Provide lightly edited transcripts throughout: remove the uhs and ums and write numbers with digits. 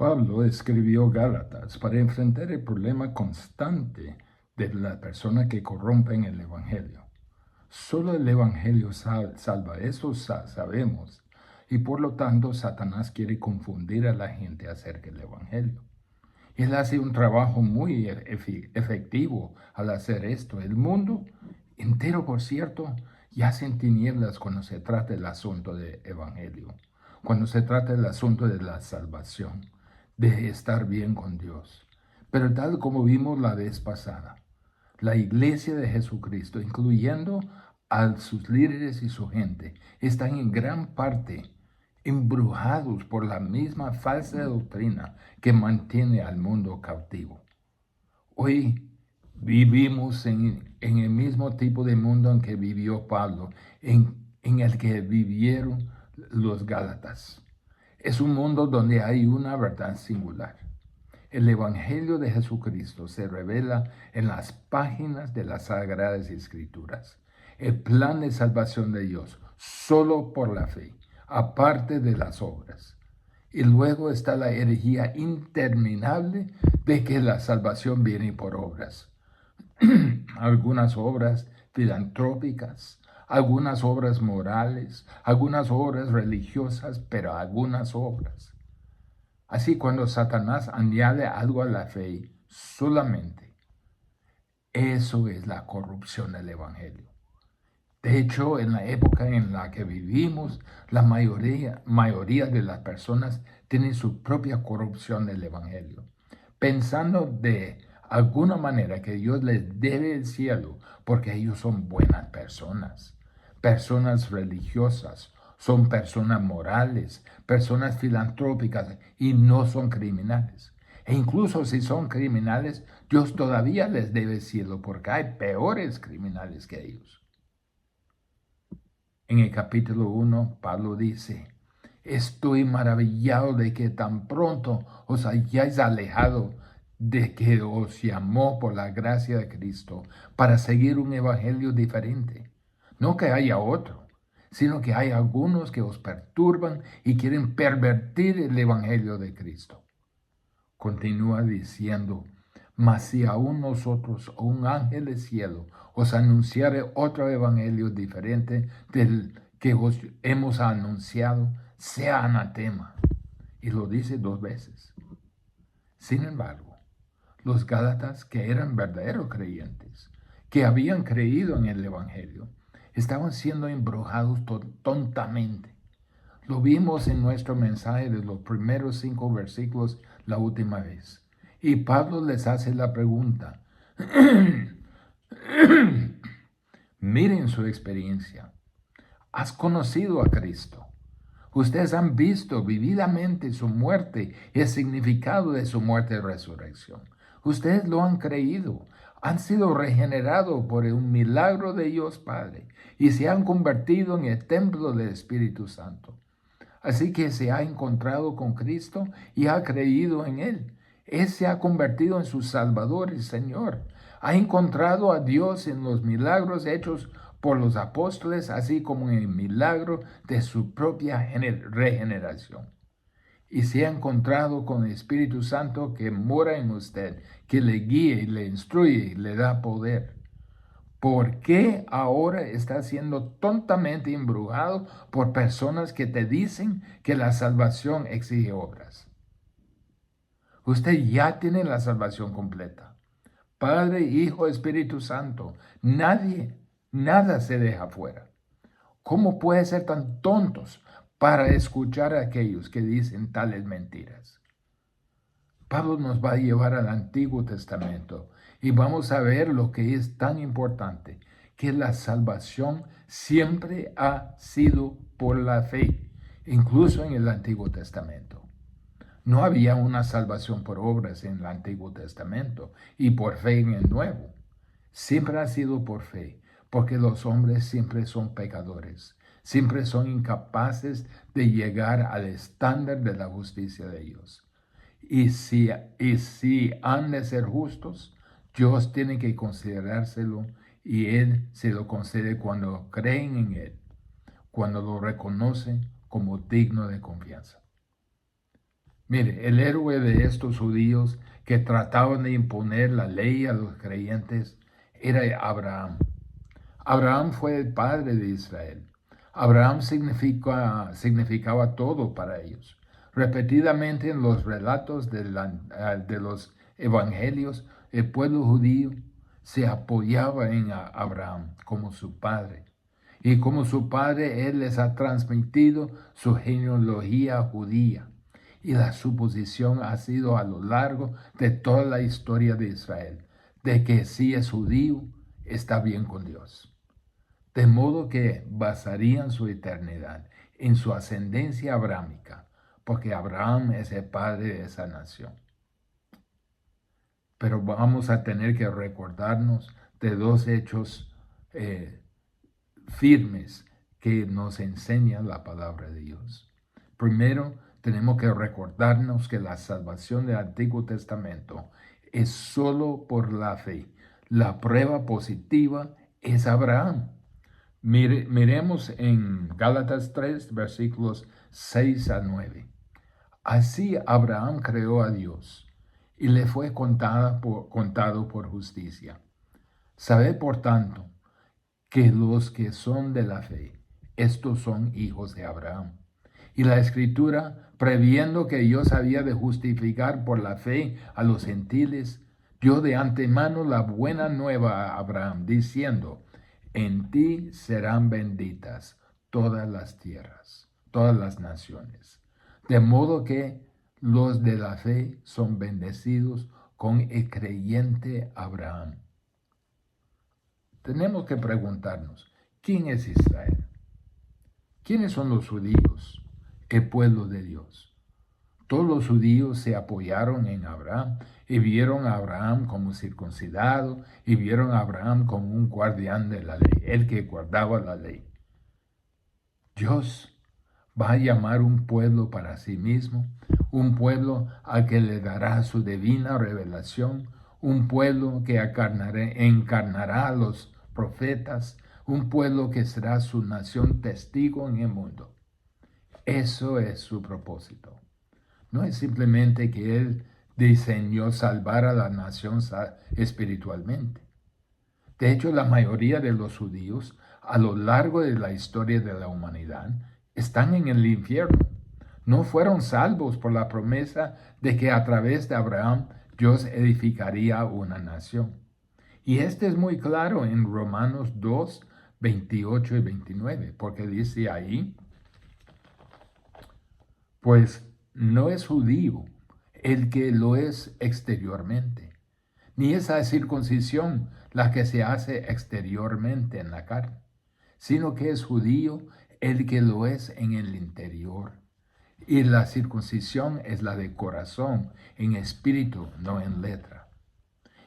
Pablo escribió Gálatas para enfrentar el problema constante de las personas que corrompen el Evangelio. Solo el Evangelio salva, eso sabemos, y por lo tanto Satanás quiere confundir a la gente acerca del Evangelio. Él hace un trabajo muy efectivo al hacer esto. El mundo entero, por cierto, yace en tinieblas cuando se trata del asunto del Evangelio, cuando se trata del asunto de la salvación, de estar bien con Dios. Pero tal como vimos la vez pasada, la iglesia de Jesucristo, incluyendo a sus líderes y su gente, están en gran parte embrujados por la misma falsa doctrina que mantiene al mundo cautivo. Hoy vivimos en el mismo tipo de mundo en que vivió Pablo, en el que vivieron los Gálatas. Es un mundo donde hay una verdad singular. El Evangelio de Jesucristo se revela en las páginas de las Sagradas Escrituras. El plan de salvación de Dios, solo por la fe, aparte de las obras. Y luego está la herejía interminable de que la salvación viene por obras. Algunas obras filantrópicas, algunas obras morales, algunas obras religiosas, pero algunas obras. Así cuando Satanás añade algo a la fe, solamente eso es la corrupción del Evangelio. De hecho, en la época en la que vivimos, la mayoría de las personas tienen su propia corrupción del Evangelio, pensando de alguna manera que Dios les debe el cielo porque ellos son buenas personas, personas religiosas, son personas morales, personas filantrópicas y no son criminales. E incluso si son criminales, Dios todavía les debe el cielo porque hay peores criminales que ellos. En el capítulo 1, Pablo dice, estoy maravillado de que tan pronto os hayáis alejado de que os llamó por la gracia de Cristo para seguir un evangelio diferente. No que haya otro, sino que hay algunos que os perturban y quieren pervertir el evangelio de Cristo. Continúa diciendo, mas si aún nosotros o un ángel del cielo os anunciare otro evangelio diferente del que os hemos anunciado, sea anatema. Y lo dice 2 veces. Sin embargo, los Gálatas, que eran verdaderos creyentes, que habían creído en el evangelio, estaban siendo embrujados tontamente. Lo vimos en nuestro mensaje de los primeros 5 versículos la última vez. Y Pablo les hace la pregunta. Miren su experiencia. ¿Has conocido a Cristo? Ustedes han visto vividamente su muerte y el significado de su muerte y resurrección. Ustedes lo han creído. Han sido regenerados por un milagro de Dios Padre y se han convertido en el templo del Espíritu Santo. Así que se ha encontrado con Cristo y ha creído en Él. Él se ha convertido en su Salvador y Señor. Ha encontrado a Dios en los milagros hechos por los apóstoles, así como en el milagro de su propia regeneración. Y se ha encontrado con el Espíritu Santo que mora en usted, que le guíe, le instruye y le da poder. ¿Por qué ahora está siendo tontamente embrujado por personas que te dicen que la salvación exige obras? Usted ya tiene la salvación completa. Padre, Hijo, Espíritu Santo. Nada se deja fuera. ¿Cómo puede ser tan tontos para escuchar a aquellos que dicen tales mentiras? Pablo nos va a llevar al Antiguo Testamento y vamos a ver lo que es tan importante, que la salvación siempre ha sido por la fe, incluso en el Antiguo Testamento. No había una salvación por obras en el Antiguo Testamento y por fe en el Nuevo. Siempre ha sido por fe, porque los hombres siempre son pecadores, siempre son incapaces de llegar al estándar de la justicia de Dios. Y si han de ser justos, Dios tiene que considerárselo y Él se lo concede cuando creen en Él, cuando lo reconocen como digno de confianza. Mire, el héroe de estos judíos que trataban de imponer la ley a los creyentes era Abraham. Abraham fue el padre de Israel. Abraham significaba todo para ellos. Repetidamente en los relatos de los evangelios, el pueblo judío se apoyaba en Abraham como su padre. Y como su padre, él les ha transmitido su genealogía judía. Y la suposición ha sido a lo largo de toda la historia de Israel, de que si es judío, está bien con Dios. De modo que basarían su eternidad en su ascendencia abrámica, porque Abraham es el padre de esa nación. Pero vamos a tener que recordarnos de dos hechos firmes que nos enseña la palabra de Dios. Primero, tenemos que recordarnos que la salvación del Antiguo Testamento es solo por la fe. La prueba positiva es Abraham. Miremos en Gálatas 3, versículos 6 a 9. Así Abraham creó a Dios y le fue contado por justicia. Sabed, por tanto, que los que son de la fe, estos son hijos de Abraham. Y la Escritura, previendo que Dios había de justificar por la fe a los gentiles, dio de antemano la buena nueva a Abraham, diciendo, en ti serán benditas todas las tierras, todas las naciones. De modo que los de la fe son bendecidos con el creyente Abraham. Tenemos que preguntarnos, ¿quién es Israel? ¿Quiénes son los judíos, el pueblo de Dios? Todos los judíos se apoyaron en Abraham y vieron a Abraham como circuncidado y vieron a Abraham como un guardián de la ley, el que guardaba la ley. Dios va a llamar un pueblo para sí mismo, un pueblo al que le dará su divina revelación, un pueblo que encarnará a los profetas, un pueblo que será su nación testigo en el mundo. Eso es su propósito. No es simplemente que Él diseñó salvar a la nación espiritualmente. De hecho, la mayoría de los judíos a lo largo de la historia de la humanidad están en el infierno. No fueron salvos por la promesa de que a través de Abraham Dios edificaría una nación. Y este es muy claro en Romanos 2, 28 y 29, porque dice ahí, pues no es judío el que lo es exteriormente, ni es la circuncisión la que se hace exteriormente en la carne, sino que es judío el que lo es en el interior. Y la circuncisión es la de corazón, en espíritu, no en letra.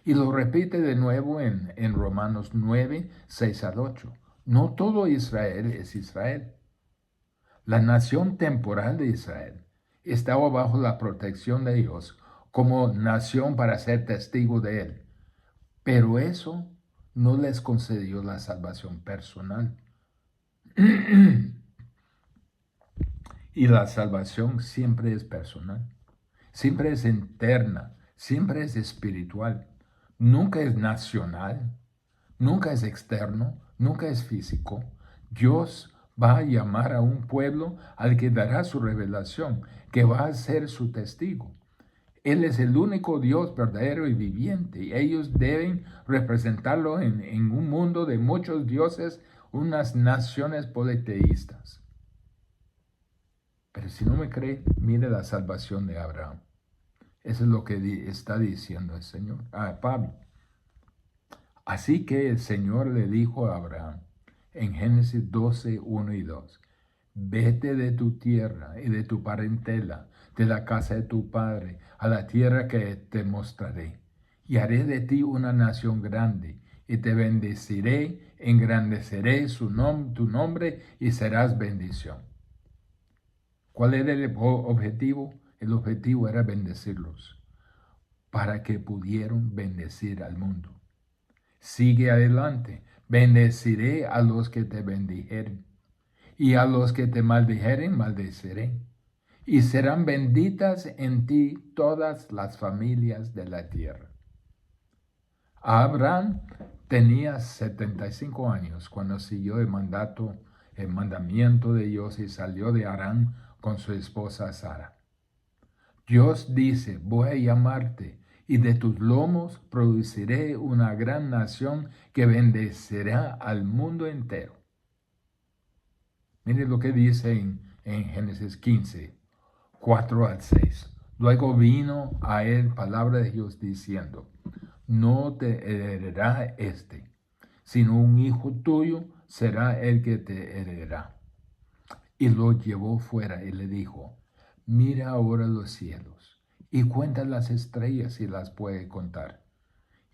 Y lo repite de nuevo en Romanos 9, 6 al 8. No todo Israel es Israel. La nación temporal de Israel estaba bajo la protección de Dios como nación para ser testigo de Él. Pero eso no les concedió la salvación personal. Y la salvación siempre es personal, siempre es interna, siempre es espiritual, nunca es nacional, nunca es externo, nunca es físico. Dios va a llamar a un pueblo al que dará su revelación, que va a ser su testigo. Él es el único Dios verdadero y viviente, y ellos deben representarlo en un mundo de muchos dioses, unas naciones politeístas. Pero si no me cree, mire la salvación de Abraham. Eso es lo que está diciendo el Señor, Pablo. Así que el Señor le dijo a Abraham en Génesis 12, 1 y 2, vete de tu tierra y de tu parentela, de la casa de tu padre, a la tierra que te mostraré. Y haré de ti una nación grande, y te bendeciré, engrandeceré tu nombre, y serás bendición. ¿Cuál era el objetivo? El objetivo era bendecirlos, para que pudieran bendecir al mundo. Sigue adelante. Bendeciré a los que te bendijeren, y a los que te maldijeren, maldeciré. y serán benditas en ti todas las familias de la tierra. Abraham tenía 75 años cuando siguió el mandamiento de Dios y salió de Harán con su esposa Sara. Dios dice, voy a llamarte y de tus lomos produciré una gran nación que bendecirá al mundo entero. Mire lo que dice en Génesis 15, 4 al 6. Luego vino a él palabra de Dios diciendo, no te heredará sino un hijo tuyo será el que te heredará. Y lo llevó fuera y le dijo, mira ahora los cielos y cuenta las estrellas si las puede contar.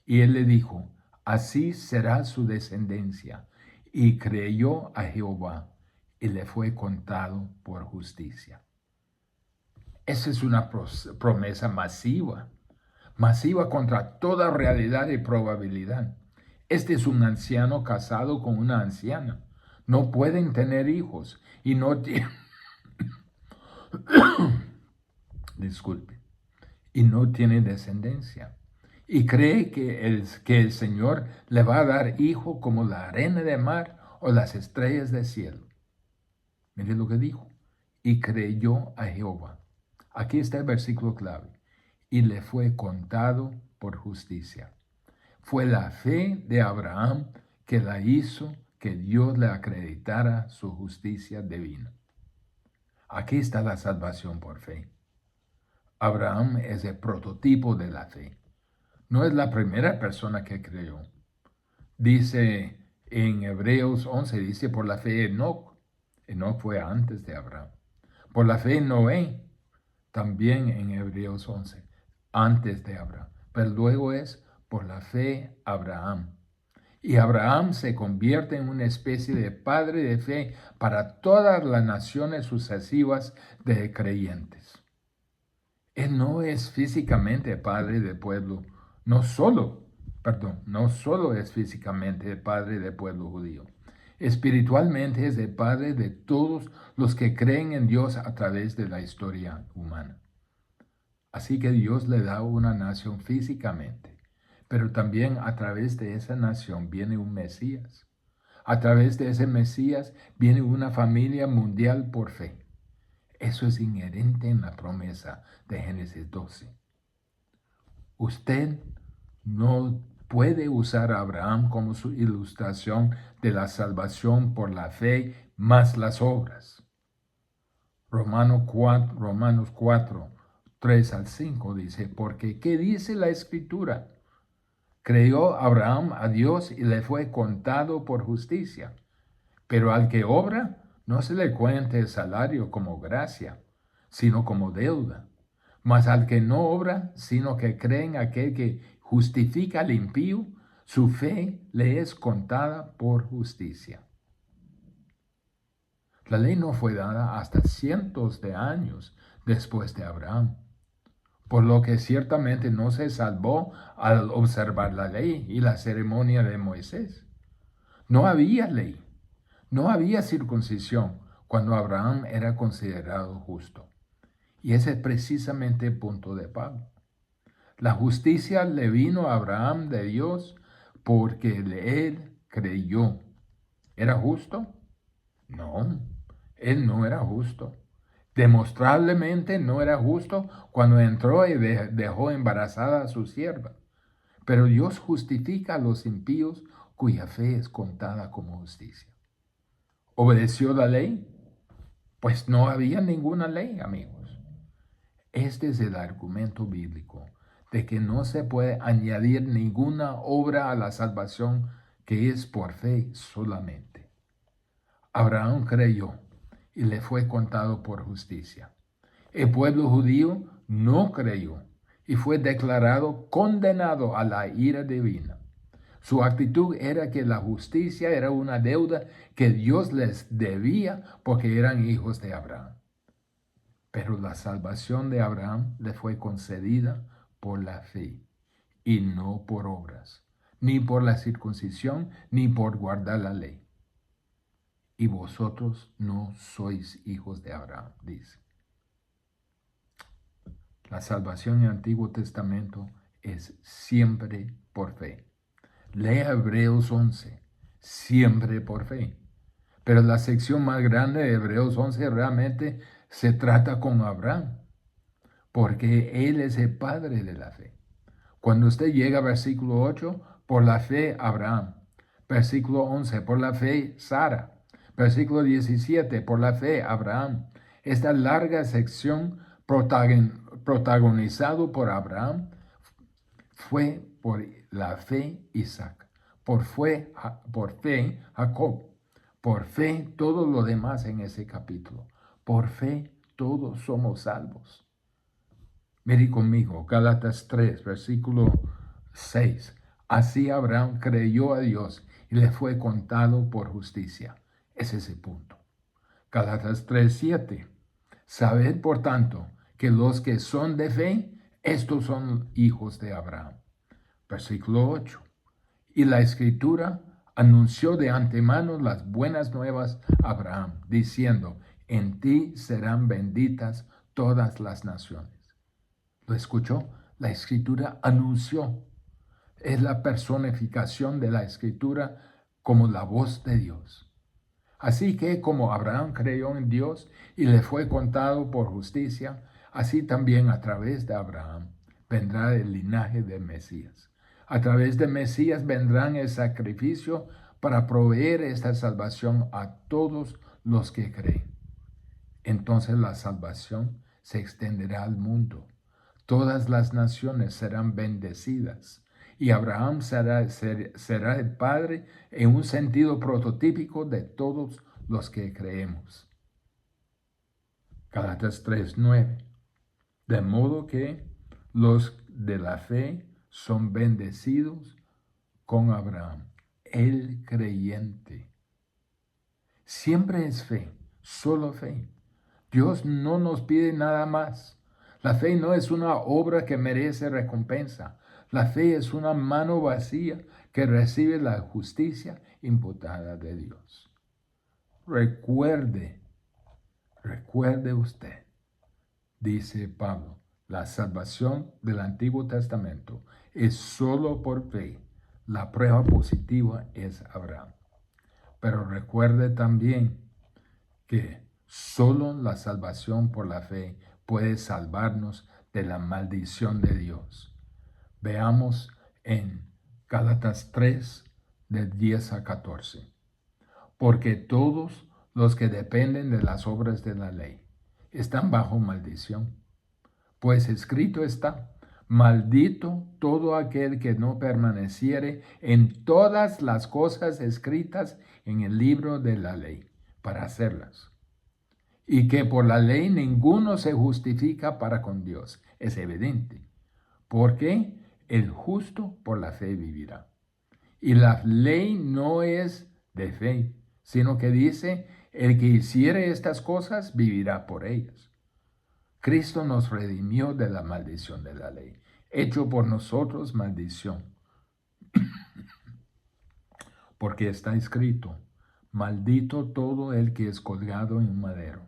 Y él le dijo, así será su descendencia. Y creyó a Jehová y le fue contado por justicia. Esa es una promesa masiva contra toda realidad y probabilidad. Este es un anciano casado con una anciana. No pueden tener hijos y no disculpe, y no tiene descendencia. Y cree que el Señor le va a dar hijo como la arena de mar o las estrellas del cielo. Mire lo que dijo. Y creyó a Jehová. Aquí está el versículo clave. Y le fue contado por justicia. Fue la fe de Abraham que la hizo que Dios le acreditara su justicia divina. Aquí está la salvación por fe. Abraham es el prototipo de la fe. No es la primera persona que creyó. Dice en Hebreos 11, dice por la fe Enoc. Enoc fue antes de Abraham. Por la fe Noé, también en Hebreos 11, antes de Abraham. Pero luego es por la fe Abraham. Y Abraham se convierte en una especie de padre de fe para todas las naciones sucesivas de creyentes. Él no es físicamente padre del pueblo, no solo es físicamente el padre del pueblo judío. Espiritualmente es el padre de todos los que creen en Dios a través de la historia humana. Así que Dios le da una nación físicamente, pero también a través de esa nación viene un Mesías. A través de ese Mesías viene una familia mundial por fe. Eso es inherente en la promesa de Génesis 12. Usted no puede usar a Abraham como su ilustración de la salvación por la fe más las obras. Romanos 4, 3 al 5 dice, porque ¿qué dice la Escritura? Creyó Abraham a Dios y le fue contado por justicia. Pero al que obra, no se le cuente el salario como gracia, sino como deuda. Mas al que no obra, sino que cree en aquel que justifica al impío, su fe le es contada por justicia. La ley no fue dada hasta cientos de años después de Abraham, por lo que ciertamente no se salvó al observar la ley y la ceremonia de Moisés. No había ley. No había circuncisión cuando Abraham era considerado justo. Y ese es precisamente el punto de Pablo. La justicia le vino a Abraham de Dios porque él creyó. ¿Era justo? No, él no era justo. Demostrablemente no era justo cuando entró y dejó embarazada a su sierva. Pero Dios justifica a los impíos cuya fe es contada como justicia. ¿Obedeció la ley? Pues no había ninguna ley, amigos. Este es el argumento bíblico de que no se puede añadir ninguna obra a la salvación que es por fe solamente. Abraham creyó y le fue contado por justicia. El pueblo judío no creyó y fue declarado condenado a la ira divina. Su actitud era que la justicia era una deuda que Dios les debía porque eran hijos de Abraham. Pero la salvación de Abraham le fue concedida por la fe y no por obras, ni por la circuncisión, ni por guardar la ley. Y vosotros no sois hijos de Abraham, dice. La salvación en el Antiguo Testamento es siempre por fe. Lea Hebreos 11, siempre por fe. Pero la sección más grande de Hebreos 11 realmente se trata con Abraham, porque él es el padre de la fe. Cuando usted llega al versículo 8, por la fe Abraham. Versículo 11, por la fe Sara. Versículo 17, por la fe Abraham. Esta larga sección protagonizado por Abraham fue por la fe Isaac, por fe Jacob, por fe todo lo demás en ese capítulo. Por fe todos somos salvos. Mire conmigo, Gálatas 3, versículo 6. Así Abraham creyó a Dios y le fue contado por justicia. Ese es el punto. Gálatas 3, 7. Sabed, por tanto, que los que son de fe, estos son hijos de Abraham. Versículo 8. Y la Escritura anunció de antemano las buenas nuevas a Abraham, diciendo, en ti serán benditas todas las naciones. ¿Lo escuchó? La Escritura anunció. Es la personificación de la Escritura como la voz de Dios. Así que como Abraham creyó en Dios y le fue contado por justicia, así también a través de Abraham vendrá el linaje del Mesías. A través de Mesías vendrán el sacrificio para proveer esta salvación a todos los que creen. Entonces la salvación se extenderá al mundo. Todas las naciones serán bendecidas y Abraham será el padre en un sentido prototípico de todos los que creemos. Gálatas 3:9. De modo que los de la fe son bendecidos con Abraham, el creyente. Siempre es fe, solo fe. Dios no nos pide nada más. La fe no es una obra que merece recompensa. La fe es una mano vacía que recibe la justicia imputada de Dios. Recuerde usted, dice Pablo, la salvación del Antiguo Testamento es solo por fe. La prueba positiva es Abraham. Pero recuerde también que solo la salvación por la fe puede salvarnos de la maldición de Dios. Veamos en Gálatas 3, de 10 a 14. Porque todos los que dependen de las obras de la ley están bajo maldición. Pues escrito está, maldito todo aquel que no permaneciere en todas las cosas escritas en el libro de la ley, para hacerlas. Y que por la ley ninguno se justifica para con Dios. Es evidente. Porque el justo por la fe vivirá. Y la ley no es de fe, sino que dice, el que hiciere estas cosas vivirá por ellas. Cristo nos redimió de la maldición de la ley, hecho por nosotros maldición. Porque está escrito, maldito todo el que es colgado en un madero,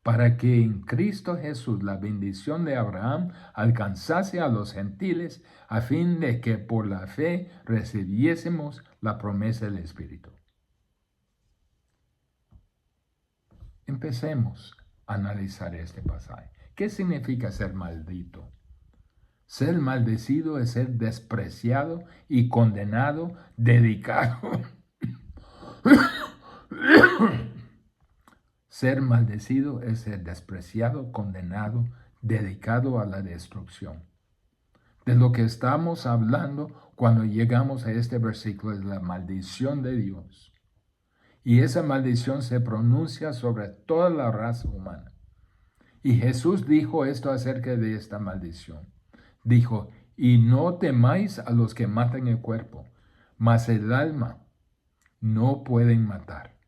para que en Cristo Jesús la bendición de Abraham alcanzase a los gentiles, a fin de que por la fe recibiésemos la promesa del Espíritu. Empecemos a analizar este pasaje. ¿Qué significa ser maldito? Ser maldecido es ser despreciado y condenado, dedicado. Ser maldecido es ser despreciado, condenado, dedicado a la destrucción. De lo que estamos hablando cuando llegamos a este versículo es la maldición de Dios. Y esa maldición se pronuncia sobre toda la raza humana. Y Jesús dijo esto acerca de esta maldición. Dijo, y no temáis a los que matan el cuerpo, mas el alma no pueden matar.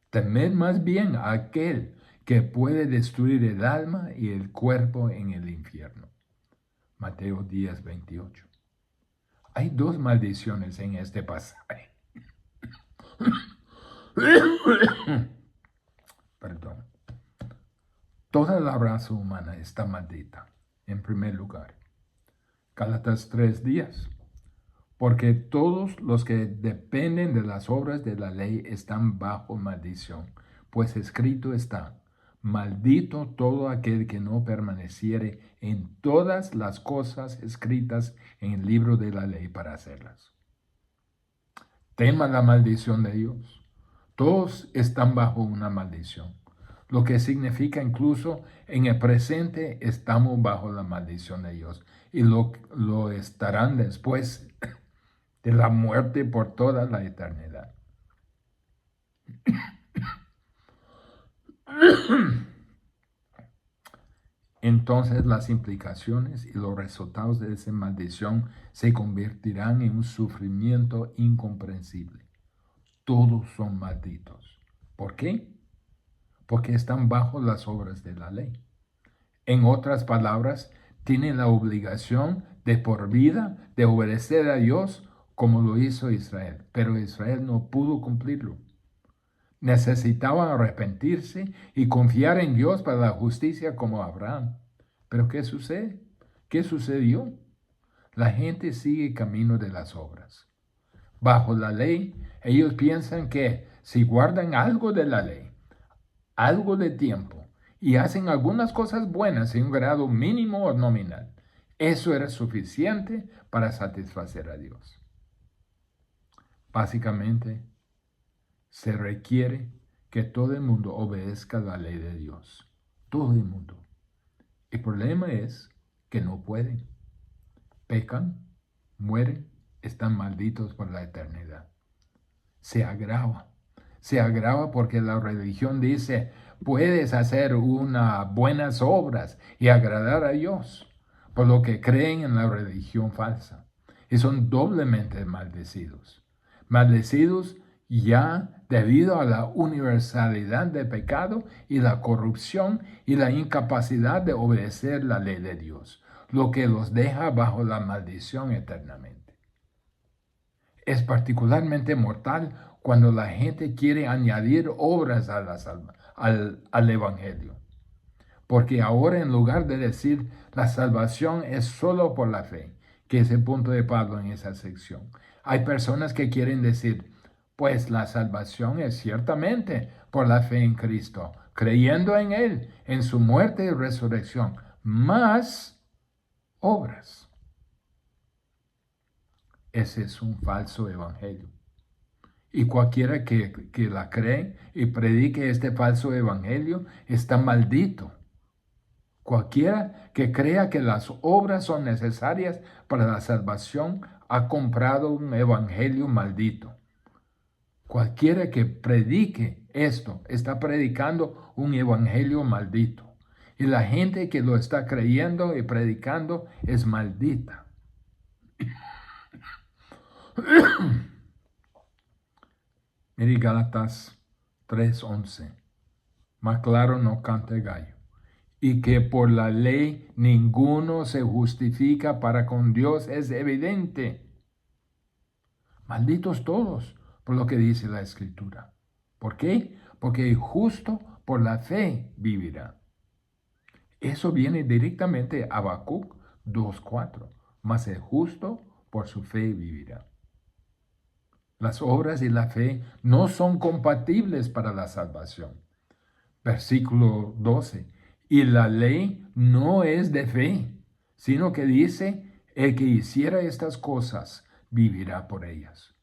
Temed más bien a aquel que puede destruir el alma y el cuerpo en el infierno. Mateo 10:28. Hay dos maldiciones en este pasaje. Perdón. Toda la raza humana está maldita. en primer lugar. Gálatas 3:10. Porque todos los que dependen de las obras de la ley están bajo maldición, pues escrito está, maldito todo aquel que no permaneciere en todas las cosas escritas en el libro de la ley para hacerlas. Tema la maldición de Dios. Todos están bajo una maldición, lo que significa incluso en el presente estamos bajo la maldición de Dios y lo estarán después de la muerte por toda la eternidad. Entonces las implicaciones y los resultados de esa maldición se convertirán en un sufrimiento incomprensible. Todos son malditos. ¿Por qué? Porque están bajo las obras de la ley. En otras palabras, tienen la obligación de por vida de obedecer a Dios como lo hizo Israel, pero Israel no pudo cumplirlo. Necesitaban arrepentirse y confiar en Dios para la justicia como Abraham. Pero ¿qué sucede? ¿Qué sucedió? La gente sigue camino de las obras. Bajo la ley, ellos piensan que si guardan algo de la ley, algo de tiempo, y hacen algunas cosas buenas en un grado mínimo o nominal, eso era suficiente para satisfacer a Dios. Básicamente, se requiere que todo el mundo obedezca la ley de Dios. Todo el mundo. El problema es que no pueden. Pecan, mueren, están malditos por la eternidad. Se agrava. Se agrava porque la religión dice, puedes hacer unas buenas obras y agradar a Dios, por lo que creen en la religión falsa. Y son doblemente maldecidos. Maldecidos ya debido a la universalidad del pecado y la corrupción y la incapacidad de obedecer la ley de Dios, lo que los deja bajo la maldición eternamente. Es particularmente mortal cuando la gente quiere añadir obras al Evangelio. Porque ahora en lugar de decir la salvación es solo por la fe, que es el punto de Pablo en esa sección, hay personas que quieren decir, pues la salvación es ciertamente por la fe en Cristo, creyendo en Él, en su muerte y resurrección, más obras. Ese es un falso evangelio. Y cualquiera que la cree y predique este falso evangelio está maldito. Cualquiera que crea que las obras son necesarias para la salvación ha comprado un evangelio maldito. Cualquiera que predique esto está predicando un evangelio maldito. Y la gente que lo está creyendo y predicando es maldita. Mire Gálatas 3:11. Más claro no canta el gallo. Y que por la ley ninguno se justifica para con Dios es evidente. Malditos todos, por lo que dice la Escritura. ¿Por qué? Porque el justo por la fe vivirá. Eso viene directamente a Habacuc 2:4. Mas el justo por su fe vivirá. Las obras y la fe no son compatibles para la salvación. Versículo 12. Y la ley no es de fe, sino que dice, el que hiciera estas cosas vivirá por ellas.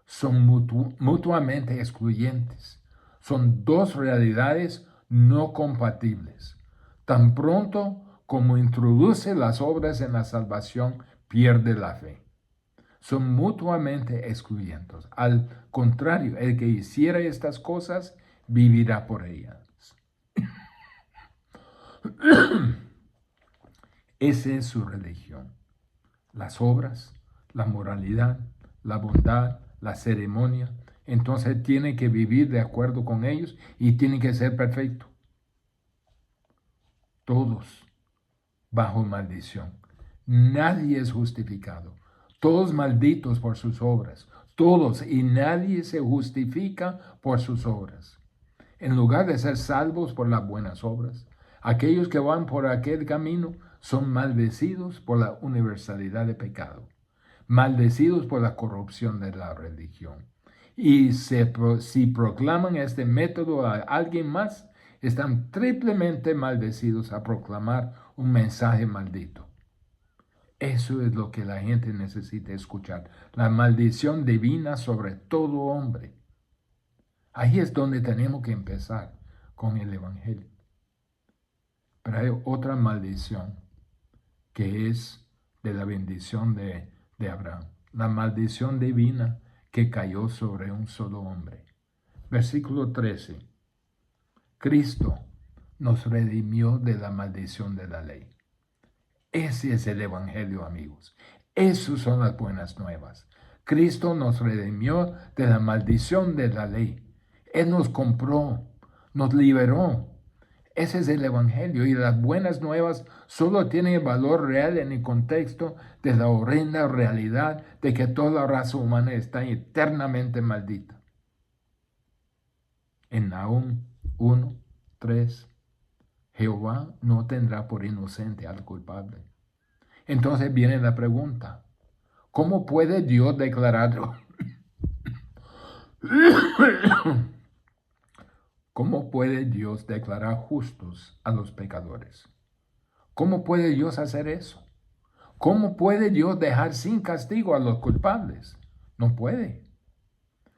Son mutuamente excluyentes. Son dos realidades no compatibles. Tan pronto como introduce las obras en la salvación, pierde la fe. Son mutuamente excluyentes. Al contrario, el que hiciera estas cosas vivirá por ellas. Esa es su religión. Las obras, la moralidad, la bondad, la ceremonia. Entonces tiene que vivir de acuerdo con ellos y tiene que ser perfecto. Todos bajo maldición. Nadie es justificado. Todos malditos por sus obras. Todos y nadie se justifica por sus obras. En lugar de ser salvos por las buenas obras, aquellos que van por aquel camino son maldecidos por la universalidad de pecado, maldecidos por la corrupción de la religión. Y si proclaman este método a alguien más, están triplemente maldecidos a proclamar un mensaje maldito. Eso es lo que la gente necesita escuchar. La maldición divina sobre todo hombre. Ahí es donde tenemos que empezar con el Evangelio. Pero hay otra maldición que es de la bendición de Abraham. La maldición divina que cayó sobre un solo hombre. Versículo 13. Cristo nos redimió de la maldición de la ley. Ese es el Evangelio, amigos. Esas son las buenas nuevas. Cristo nos redimió de la maldición de la ley. Él nos compró, nos liberó. Ese es el Evangelio, y las buenas nuevas solo tienen valor real en el contexto de la horrenda realidad de que toda la raza humana está eternamente maldita. En Nahum 1:3, Jehová no tendrá por inocente al culpable. Entonces viene la pregunta, ¿cómo puede Dios declararlo? ¿Cómo puede Dios declarar justos a los pecadores? ¿Cómo puede Dios hacer eso? ¿Cómo puede Dios dejar sin castigo a los culpables? No puede.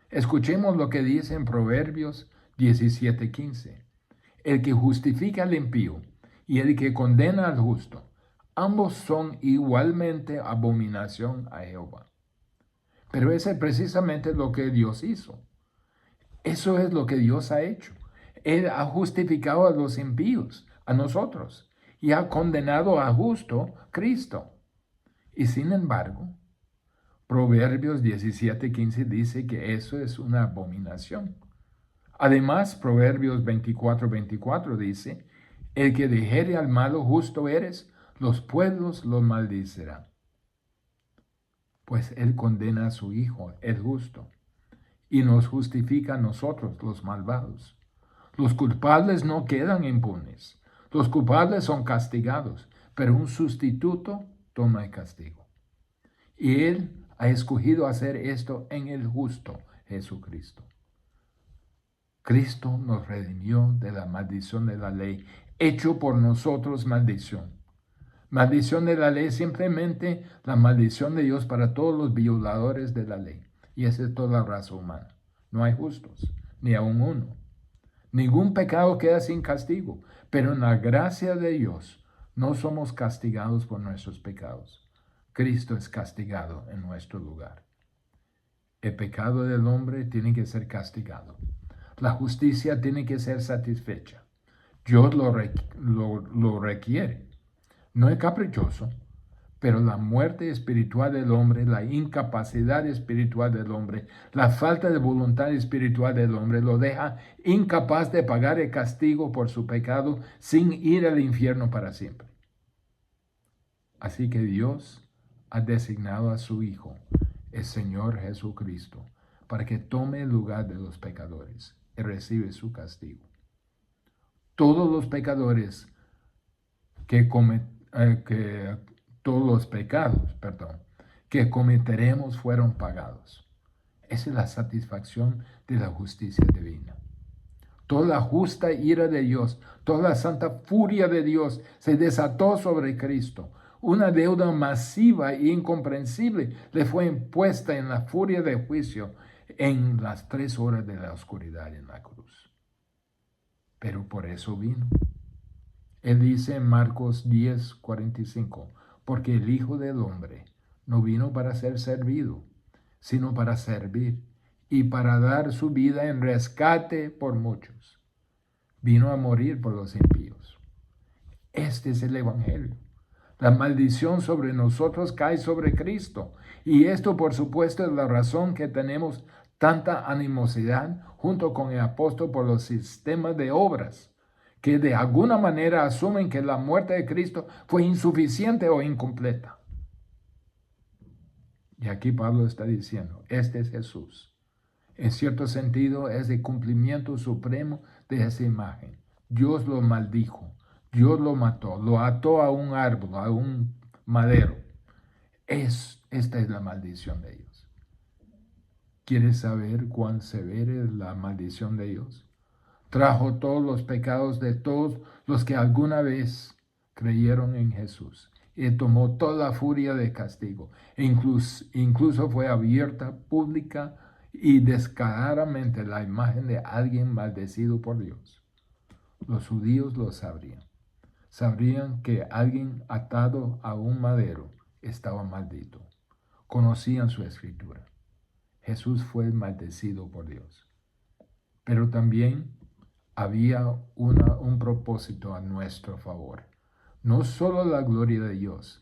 Escuchemos lo que dice en Proverbios 17:15. El que justifica al impío y el que condena al justo, ambos son igualmente abominación a Jehová. Pero ese es precisamente lo que Dios hizo. Eso es lo que Dios ha hecho. Él ha justificado a los impíos, a nosotros, y ha condenado a justo, Cristo. Y sin embargo, Proverbios 17:15 dice que eso es una abominación. Además, Proverbios 24:24 dice, el que dijere al malo justo eres, los pueblos lo maldicirán. Pues Él condena a su Hijo, el justo, y nos justifica a nosotros, los malvados. Los culpables no quedan impunes. Los culpables son castigados, pero un sustituto toma el castigo. Y Él ha escogido hacer esto en el justo Jesucristo. Cristo nos redimió de la maldición de la ley, hecho por nosotros maldición. Maldición de la ley, simplemente la maldición de Dios para todos los violadores de la ley. Y esa es toda la raza humana. No hay justos, ni aun uno. Ningún pecado queda sin castigo, pero en la gracia de Dios no somos castigados por nuestros pecados. Cristo es castigado en nuestro lugar. El pecado del hombre tiene que ser castigado. La justicia tiene que ser satisfecha. Dios lo requiere. No es caprichoso, pero la muerte espiritual del hombre, la incapacidad espiritual del hombre, la falta de voluntad espiritual del hombre lo deja incapaz de pagar el castigo por su pecado sin ir al infierno para siempre. Así que Dios ha designado a su Hijo, el Señor Jesucristo, para que tome el lugar de los pecadores y recibe su castigo. Todos los pecadores todos los pecados, que cometeremos fueron pagados. Esa es la satisfacción de la justicia divina. Toda la justa ira de Dios, toda la santa furia de Dios se desató sobre Cristo. Una deuda masiva e incomprensible le fue impuesta en la furia de juicio en las 3 horas de la oscuridad en la cruz. Pero por eso vino. Él dice en Marcos 10:45, porque el Hijo del Hombre no vino para ser servido, sino para servir y para dar su vida en rescate por muchos. Vino a morir por los impíos. Este es el Evangelio. La maldición sobre nosotros cae sobre Cristo. Y esto, por supuesto, es la razón que tenemos tanta animosidad junto con el apóstol por los sistemas de obras, que de alguna manera asumen que la muerte de Cristo fue insuficiente o incompleta. Y aquí Pablo está diciendo, este es Jesús. En cierto sentido, es el cumplimiento supremo de esa imagen. Dios lo maldijo. Dios lo mató, lo ató a un árbol, a un madero. Esta es la maldición de ellos. ¿Quieres saber cuán severa es la maldición de Dios? Trajo todos los pecados de todos los que alguna vez creyeron en Jesús y tomó toda la furia de castigo. Incluso fue abierta, pública y descaradamente la imagen de alguien maldecido por Dios. Los judíos lo sabrían. Sabrían que alguien atado a un madero estaba maldito. Conocían su escritura. Jesús fue maldecido por Dios. Pero también había un propósito a nuestro favor. No solo la gloria de Dios,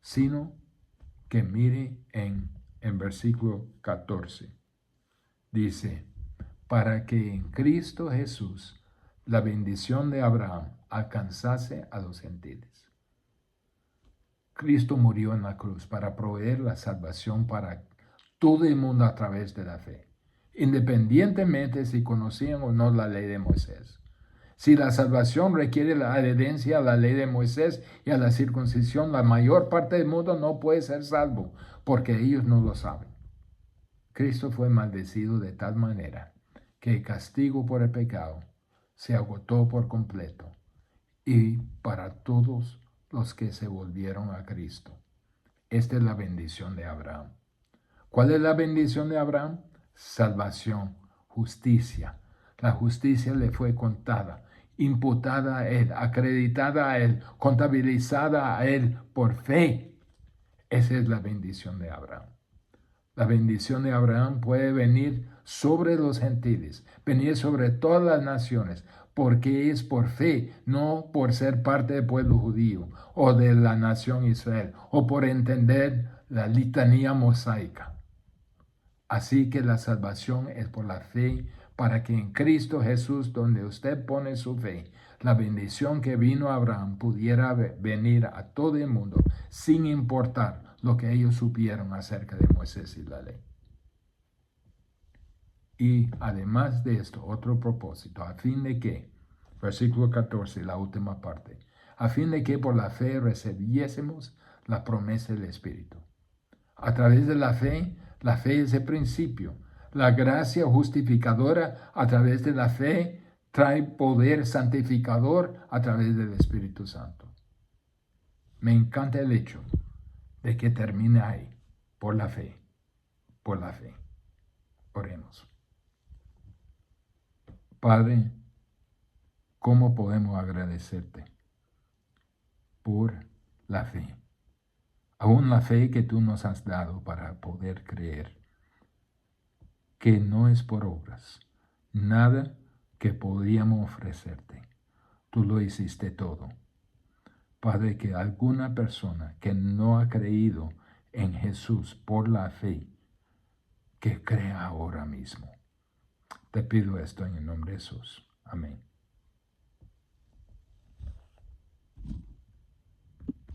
sino que mire en versículo 14. Dice, para que en Cristo Jesús la bendición de Abraham alcanzase a los gentiles. Cristo murió en la cruz para proveer la salvación para todo el mundo a través de la fe, independientemente si conocían o no la ley de Moisés. Si la salvación requiere la adherencia a la ley de Moisés y a la circuncisión, la mayor parte del mundo no puede ser salvo, porque ellos no lo saben. Cristo fue maldecido de tal manera que el castigo por el pecado se agotó por completo y para todos los que se volvieron a Cristo. Esta es la bendición de Abraham. ¿Cuál es la bendición de Abraham? Salvación, justicia. La justicia le fue contada, imputada a él, acreditada a él, contabilizada a él por fe. Esa es la bendición de Abraham. La bendición de Abraham puede venir sobre los gentiles, venir sobre todas las naciones, porque es por fe, no por ser parte del pueblo judío o de la nación Israel, o por entender la litanía mosaica. Así que la salvación es por la fe, para que en Cristo Jesús, donde usted pone su fe, la bendición que vino a Abraham pudiera venir a todo el mundo, sin importar lo que ellos supieron acerca de Moisés y la ley. Y además de esto, otro propósito, a fin de que, versículo 14, la última parte, a fin de que por la fe recibiésemos la promesa del Espíritu. A través de la fe es el principio. La gracia justificadora a través de la fe trae poder santificador a través del Espíritu Santo. Me encanta el hecho de que termine ahí, por la fe, por la fe. Oremos. Padre, ¿cómo podemos agradecerte por la fe? Aún la fe que tú nos has dado para poder creer, que no es por obras, nada que podíamos ofrecerte. Tú lo hiciste todo. Padre, que alguna persona que no ha creído en Jesús por la fe, que crea ahora mismo. Te pido esto en el nombre de Jesús. Amén.